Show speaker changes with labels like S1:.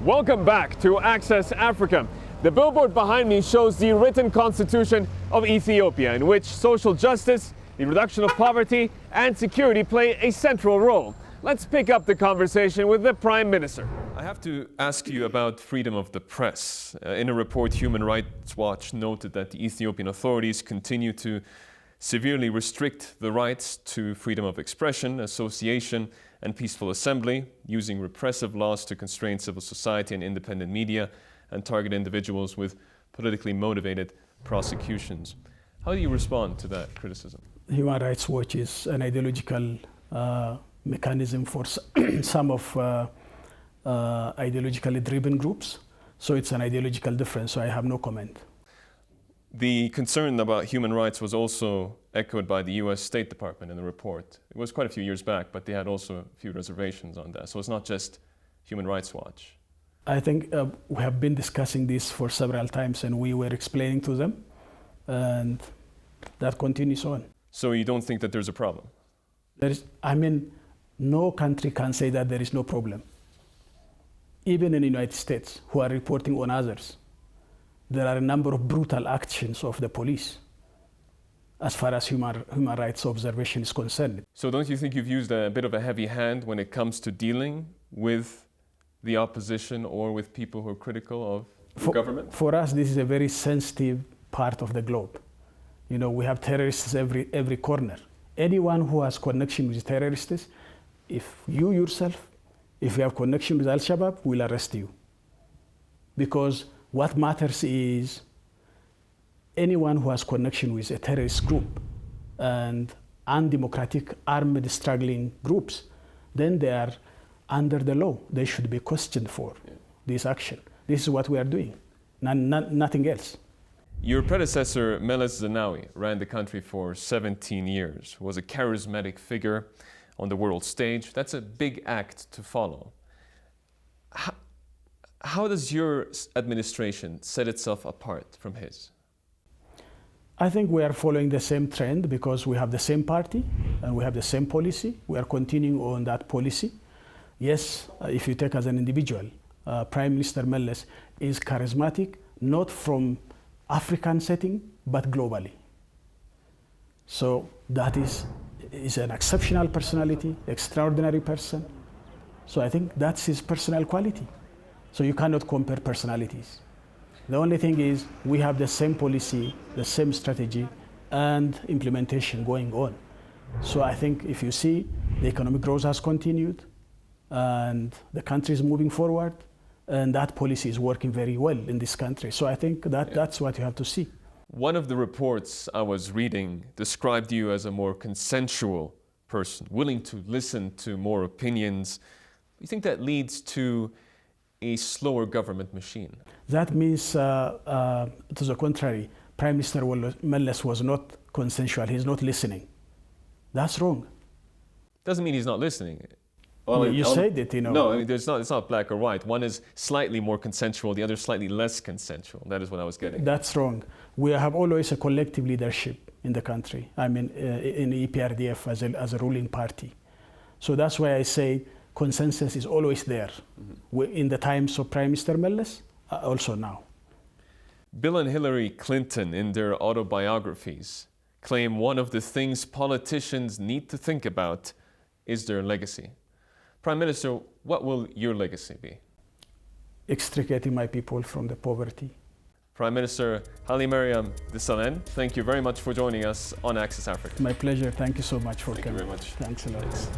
S1: Welcome back to Access Africa. The billboard behind me shows the written constitution of Ethiopia, in which social justice, the reduction of poverty, and security play a central role. Let's pick up the conversation with the Prime Minister. I have to ask you about freedom of the press. In a report, Human Rights Watch noted that the Ethiopian authorities continue to severely restrict the rights to freedom of expression, association, and peaceful assembly, using repressive laws to constrain civil society and independent media, and target individuals with politically motivated prosecutions. How do you respond to that criticism?
S2: Human Rights Watch is an ideological mechanism for some of ideologically driven groups. So it's an ideological difference, so I have no comment.
S1: The concern about human rights was also echoed by the US State Department in the report. It was quite a few years back, but they had also a few reservations on that. So it's not just Human Rights Watch.
S2: I think we have been discussing this for several times, and we were explaining to them, and that continues on.
S1: So you don't think that there's a problem?
S2: No country can say that there is no problem. Even in the United States, who are reporting on others, there are a number of brutal actions of the police as far as human rights observation is concerned.
S1: So don't you think you've used a bit of a heavy hand when it comes to dealing with the opposition or with people who are critical of the government?
S2: For us, this is a very sensitive part of the globe. You know, we have terrorists every corner. Anyone who has connection with terrorists, if you yourself, if you have connection with Al-Shabaab, we'll arrest you. Because what matters is anyone who has connection with a terrorist group and undemocratic armed struggling groups, then they are under the law. They should be questioned for this action. This is what we are doing, nothing else.
S1: Your predecessor, Meles Zenawi, ran the country for 17 years, was a charismatic figure on the world stage. That's a big act to follow. How does your administration set itself apart from his?
S2: I think we are following the same trend because we have the same party and we have the same policy. We are continuing on that policy. Yes, if you take as an individual, Prime Minister Meles is charismatic, not from African setting, but globally. So that is an exceptional personality, extraordinary person. So I think that's his personal quality. So you cannot compare personalities. The only thing is we have the same policy, the same strategy, and implementation going on. So I think if you see, the economic growth has continued, and the country is moving forward, and that policy is working very well in this country. So I think that's what you have to see.
S1: One of the reports I was reading described you as a more consensual person, willing to listen to more opinions. You think that leads to a slower government machine?
S2: That means, to the contrary, Prime Minister Meles was not consensual. He's not listening. That's wrong.
S1: Doesn't mean he's not listening.
S2: Well, you said it, you know.
S1: No, it's not black or white. One is slightly more consensual, the other slightly less consensual. That is what I was getting.
S2: That's wrong. We have always a collective leadership in the country. I mean, in EPRDF as a ruling party. So that's why I say consensus is always there. In the times of Prime Minister Meles, also now.
S1: Bill and Hillary Clinton, in their autobiographies, claim one of the things politicians need to think about is their legacy. Prime Minister, what will your legacy be?
S2: Extricating my people from the poverty.
S1: Prime Minister Hailemariam Desalegn, thank you very much for joining us on Access Africa.
S2: My pleasure. Thank you so much for coming.
S1: Thank you very much.
S2: Thanks a lot.
S1: Thanks.